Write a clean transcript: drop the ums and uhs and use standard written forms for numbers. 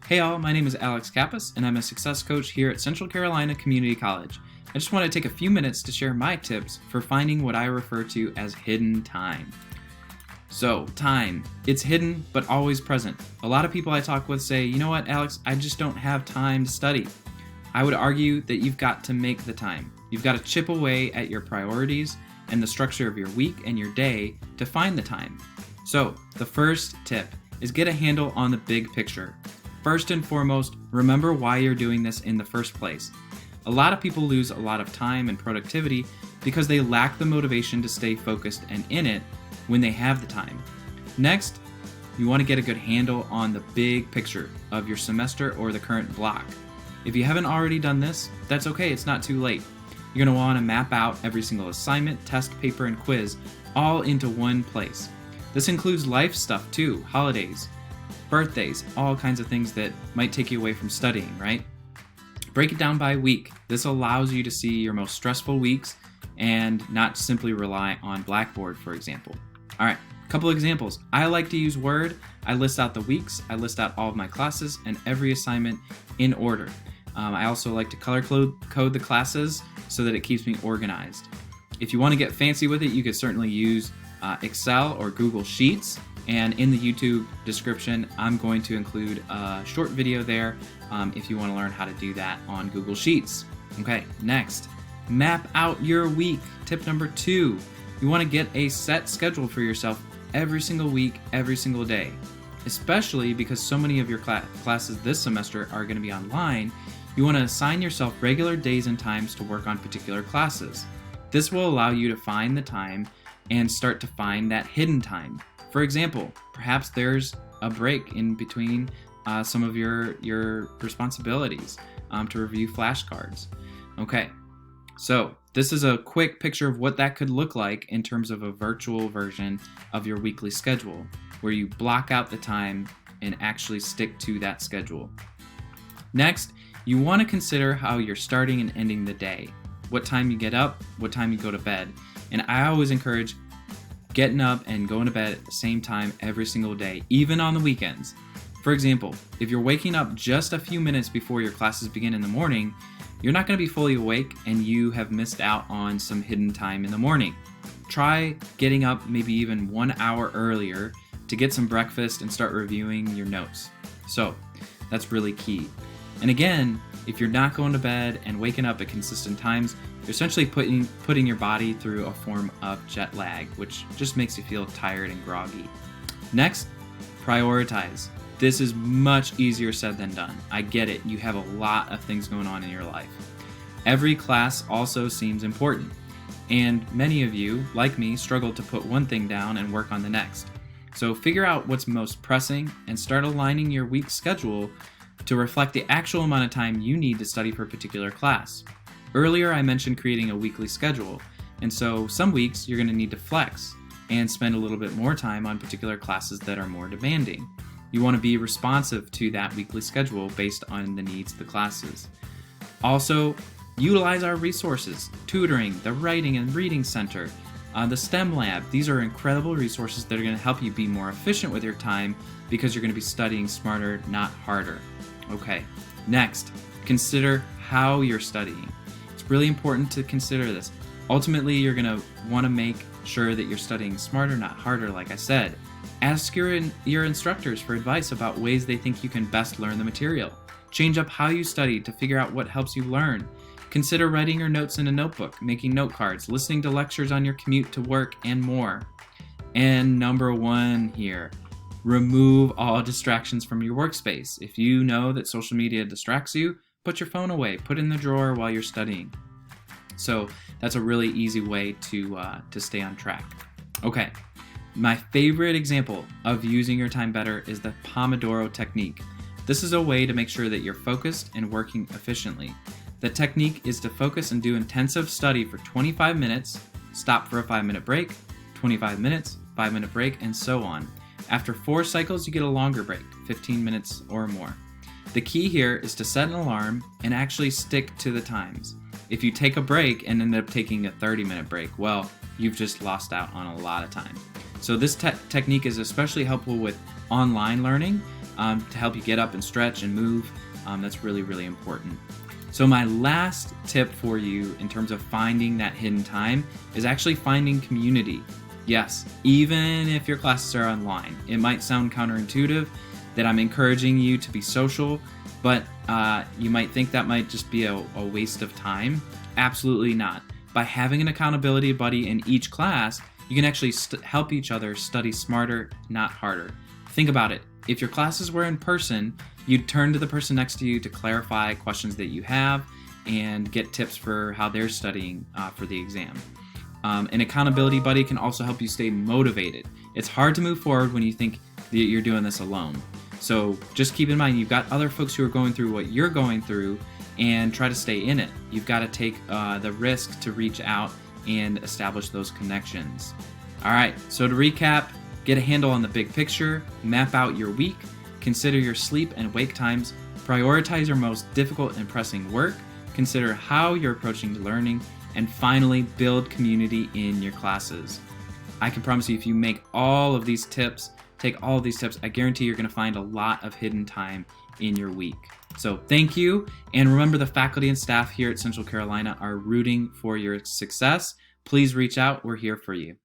Hey all, my name is Alex Kappas, and I'm a success coach here at Central Carolina Community College. I just want to take a few minutes to share my tips for finding what I refer to as hidden time. So, time. It's hidden, but always present. A lot of people I talk with say, you know what, Alex, I just don't have time to study. I would argue that you've got to make the time. You've got to chip away at your priorities and the structure of your week and your day to find the time. So, the first tip is get a handle on the big picture. First and foremost, remember why you're doing this in the first place. A lot of people lose a lot of time and productivity because they lack the motivation to stay focused and in it when they have the time. Next, you want to get a good handle on the big picture of your semester or the current block. If you haven't already done this, that's okay, it's not too late. You're going to want to map out every single assignment, test, paper, and quiz all into one place. This includes life stuff too, holidays, birthdays, all kinds of things that might take you away from studying, right? Break it down by week. This allows you to see your most stressful weeks and not simply rely on Blackboard, for example. All right, a couple examples. I like to use Word. I list out the weeks, I list out all of my classes and every assignment in order. I also like to color code the classes so that it keeps me organized. If you want to get fancy with it, you could certainly use Excel or Google Sheets. And in the YouTube description, I'm going to include a short video there if you want to learn how to do that on Google Sheets. Okay, next, map out your week. Tip number 2, you want to get a set schedule for yourself every single week, every single day. Especially because so many of your classes this semester are going to be online, you want to assign yourself regular days and times to work on particular classes. This will allow you to find the time and start to find that hidden time. For example, perhaps there's a break in between some of your responsibilities to review flashcards. Okay, so this is a quick picture of what that could look like in terms of a virtual version of your weekly schedule, where you block out the time and actually stick to that schedule. Next, you want to consider how you're starting and ending the day, what time you get up, what time you go to bed. And I always encourage getting up and going to bed at the same time every single day, even on the weekends. For example, if you're waking up just a few minutes before your classes begin in the morning, you're not going to be fully awake and you have missed out on some hidden time in the morning. Try getting up maybe even 1 hour earlier to get some breakfast and start reviewing your notes. So that's really key. And again, if you're not going to bed and waking up at consistent times, you're essentially putting your body through a form of jet lag, which just makes you feel tired and groggy. Next, prioritize. This is much easier said than done. I get it. You have a lot of things going on in your life. Every class also seems important, and many of you, like me, struggle to put one thing down and work on the next. So figure out what's most pressing and start aligning your week schedule to reflect the actual amount of time you need to study for a particular class. Earlier, I mentioned creating a weekly schedule, and so some weeks you're going to need to flex and spend a little bit more time on particular classes that are more demanding. You want to be responsive to that weekly schedule based on the needs of the classes. Also, utilize our resources, tutoring, the Writing and Reading Center, the STEM Lab. These are incredible resources that are going to help you be more efficient with your time because you're going to be studying smarter, not harder. Okay, next, consider how you're studying. It's really important to consider this. Ultimately, you're going to want to make sure that you're studying smarter, not harder, like I said. Ask your instructors for advice about ways they think you can best learn the material. Change up how you study to figure out what helps you learn. Consider writing your notes in a notebook, making note cards, listening to lectures on your commute to work, and more. And number 1 here, remove all distractions from your workspace. If you know that social media distracts you, put your phone away, put it in the drawer while you're studying. So that's a really easy way to stay on track. Okay, my favorite example of using your time better is the Pomodoro technique. This is a way to make sure that you're focused and working efficiently. The technique is to focus and do intensive study for 25 minutes, stop for a 5-minute break, 25 minutes, 5-minute break, and so on. After 4 cycles, you get a longer break, 15 minutes or more. The key here is to set an alarm and actually stick to the times. If you take a break and end up taking a 30-minute break, well, you've just lost out on a lot of time. So this technique is especially helpful with online learning to help you get up and stretch and move. That's really, really important. So my last tip for you in terms of finding that hidden time is actually finding community. Yes, even if your classes are online, it might sound counterintuitive that I'm encouraging you to be social, but you might think that might just be a waste of time. Absolutely not. By having an accountability buddy in each class, you can actually help each other study smarter, not harder. Think about it. If your classes were in person, you'd turn to the person next to you to clarify questions that you have and get tips for how they're studying for the exam. An accountability buddy can also help you stay motivated. It's hard to move forward when you think that you're doing this alone. So just keep in mind, you've got other folks who are going through what you're going through, and try to stay in it. You've got to take the risk to reach out and establish those connections. All right, so to recap, get a handle on the big picture, map out your week, consider your sleep and wake times, prioritize your most difficult and pressing work, consider how you're approaching learning, and finally, build community in your classes. I can promise you, if you make all of these tips, take all of these tips, I guarantee you're going to find a lot of hidden time in your week. So thank you, and remember, the faculty and staff here at Central Carolina are rooting for your success. Please reach out. We're here for you.